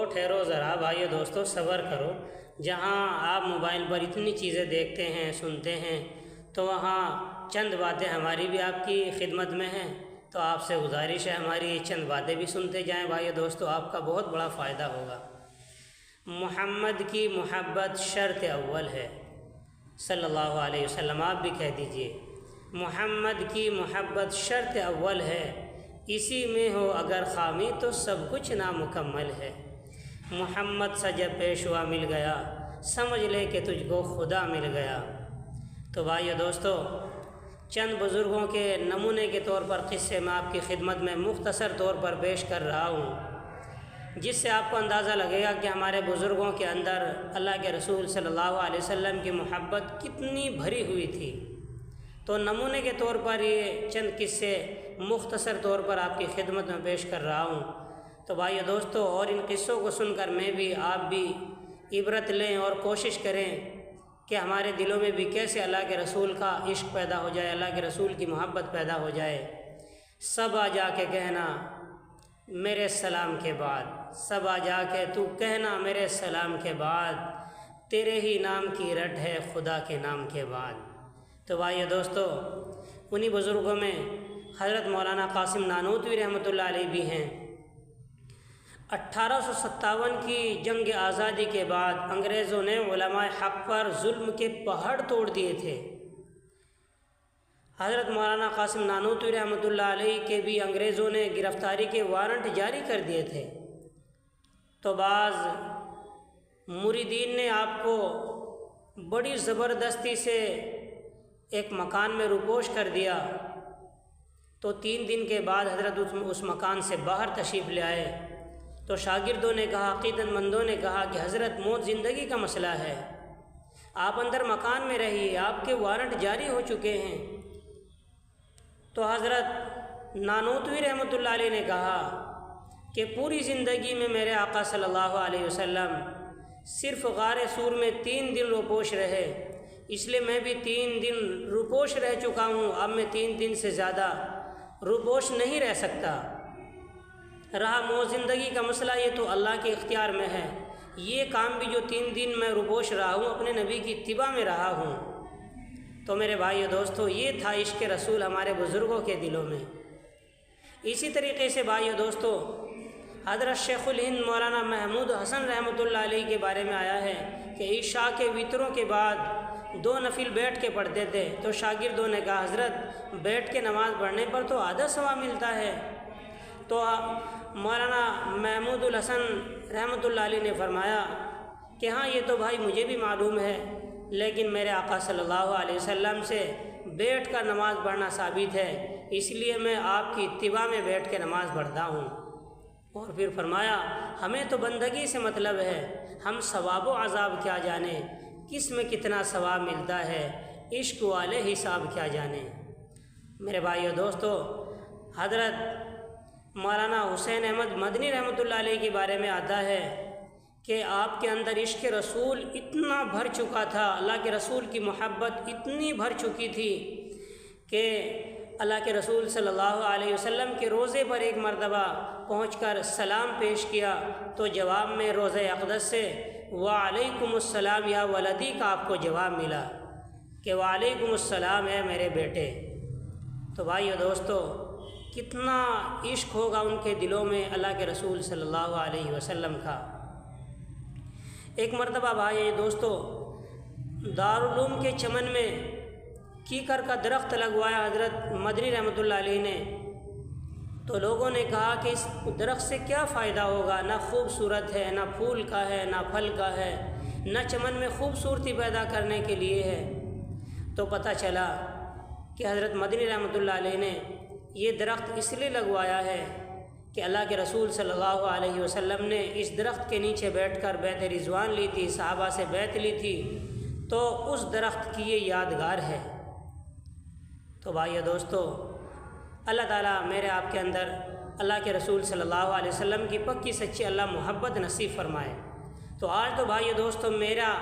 ٹھہرو ذرا بھائیو دوستو، صبر کرو۔ جہاں آپ موبائل پر اتنی چیزیں دیکھتے ہیں، سنتے ہیں، تو وہاں چند باتیں ہماری بھی آپ کی خدمت میں ہیں، تو آپ سے گزارش ہے ہماری چند باتیں بھی سنتے جائیں بھائیو دوستو، آپ کا بہت بڑا فائدہ ہوگا۔ محمد کی محبت شرط اول ہے، صلی اللہ علیہ وسلم، آپ بھی کہہ دیجئے محمد کی محبت شرط اول ہے، اسی میں ہو اگر خامی تو سب کچھ نامکمل ہے۔ محمد سے جب پیشوا مل گیا، سمجھ لے کہ تجھ کو خدا مل گیا۔ تو بھائیو دوستو، چند بزرگوں کے نمونے کے طور پر قصے میں آپ کی خدمت میں مختصر طور پر پیش کر رہا ہوں، جس سے آپ کو اندازہ لگے گا کہ ہمارے بزرگوں کے اندر اللہ کے رسول صلی اللہ علیہ وسلم کی محبت کتنی بھری ہوئی تھی۔ تو نمونے کے طور پر یہ چند قصے مختصر طور پر آپ کی خدمت میں پیش کر رہا ہوں۔ تو بھائیو دوستو، اور ان قصوں کو سن کر میں بھی، آپ بھی عبرت لیں اور کوشش کریں کہ ہمارے دلوں میں بھی کیسے اللہ کے رسول کا عشق پیدا ہو جائے، اللہ کے رسول کی محبت پیدا ہو جائے۔ سب آ جا کے کہنا میرے سلام کے بعد، سب آ جا کے تو کہنا میرے سلام کے بعد، تیرے ہی نام کی رٹ ہے خدا کے نام کے بعد۔ تو بھائیو دوستو، انہی بزرگوں میں حضرت مولانا قاسم نانوتوی رحمۃ اللہ علیہ بھی ہیں۔ 1857 کی جنگ آزادی کے بعد انگریزوں نے علماء حق پر ظلم کے پہاڑ توڑ دیے تھے۔ حضرت مولانا قاسم نانوتوی رحمۃ اللہ علیہ کے بھی انگریزوں نے گرفتاری کے وارنٹ جاری کر دیے تھے۔ تو بعض مریدین نے آپ کو بڑی زبردستی سے ایک مکان میں روپوش کر دیا۔ تو 3 دن کے بعد حضرت اس مکان سے باہر تشریف لے آئے۔ تو شاگردوں نے کہا، عقیدت مندوں نے کہا کہ حضرت موت زندگی کا مسئلہ ہے، آپ اندر مکان میں رہیے، آپ کے وارنٹ جاری ہو چکے ہیں۔ تو حضرت نانوتوی رحمۃ اللہ علیہ نے کہا کہ پوری زندگی میں میرے آقا صلی اللہ علیہ وسلم صرف غار سور میں 3 دن روپوش رہے، اس لیے میں بھی 3 دن روپوش رہ چکا ہوں، اب میں 3 دن سے زیادہ روپوش نہیں رہ سکتا۔ رہا موت زندگی کا مسئلہ، یہ تو اللہ کے اختیار میں ہے، یہ کام بھی جو 3 دن میں روپوش رہا ہوں اپنے نبی کی اتباع میں رہا ہوں۔ تو میرے بھائیو دوستو، یہ تھا عشق رسول ہمارے بزرگوں کے دلوں میں۔ اسی طریقے سے بھائیو دوستو، حضرت شیخ الہند مولانا محمود حسن رحمۃ اللہ علیہ کے بارے میں آیا ہے کہ عشاء کے وطروں کے بعد 2 نفل بیٹھ کے پڑھتے تھے۔ تو شاگردوں نے کہا، حضرت بیٹھ کے نماز پڑھنے پر تو آدھا ثواب ملتا ہے۔ تو مولانا محمود الحسن رحمۃ اللہ علیہ نے فرمایا کہ ہاں، یہ تو بھائی مجھے بھی معلوم ہے، لیکن میرے آقا صلی اللہ علیہ وسلم سے بیٹھ کر نماز پڑھنا ثابت ہے، اس لیے میں آپ کی اتباع میں بیٹھ کے نماز پڑھتا ہوں۔ اور پھر فرمایا، ہمیں تو بندگی سے مطلب ہے، ہم ثواب و عذاب کیا جانے، کس میں کتنا ثواب ملتا ہے، عشق والے حساب کیا جانے۔ میرے بھائیو دوستو، حضرت مولانا حسین احمد مدنی رحمۃ اللہ علیہ کے بارے میں آتا ہے کہ آپ کے اندر عشق رسول اتنا بھر چکا تھا، اللہ کے رسول کی محبت اتنی بھر چکی تھی کہ اللہ کے رسول صلی اللہ علیہ وسلم کے روضے پر ایک مرتبہ پہنچ کر سلام پیش کیا، تو جواب میں روضہ اقدس سے وعلیکم السلام یا ولدی کا آپ کو جواب ملا کہ وعلیکم السلام ہے میرے بیٹے۔ تو بھائیو دوستو، کتنا عشق ہوگا ان کے دلوں میں اللہ کے رسول صلی اللہ علیہ وسلم کا۔ ایک مرتبہ بھائی دوستو، دارالعلوم کے چمن میں کیکر کا درخت لگوایا حضرت مدنی رحمۃ اللہ علیہ نے۔ تو لوگوں نے کہا کہ اس درخت سے کیا فائدہ ہوگا، نہ خوبصورت ہے، نہ پھول کا ہے، نہ پھل کا ہے، نہ چمن میں خوبصورتی پیدا کرنے کے لیے ہے۔ تو پتہ چلا کہ حضرت مدنی رحمۃ اللہ علیہ نے یہ درخت اس لیے لگوایا ہے کہ اللہ کے رسول صلی اللہ علیہ وسلم نے اس درخت کے نیچے بیٹھ کر بیعت رضوان لی تھی، صحابہ سے بیعت لی تھی، تو اس درخت کی یہ یادگار ہے۔ تو بھائیو دوستو، اللہ تعالیٰ میرے آپ کے اندر اللہ کے رسول صلی اللہ علیہ وسلم کی پکی سچی اللہ محبت نصیب فرمائے۔ تو آج تو بھائیو دوستو، میرا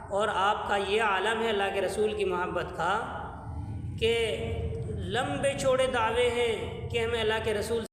اور آپ کا یہ عالم ہے اللہ کے رسول کی محبت کا کہ لمبے چوڑے دعوے ہیں کہ ہمیں اللہ کے رسول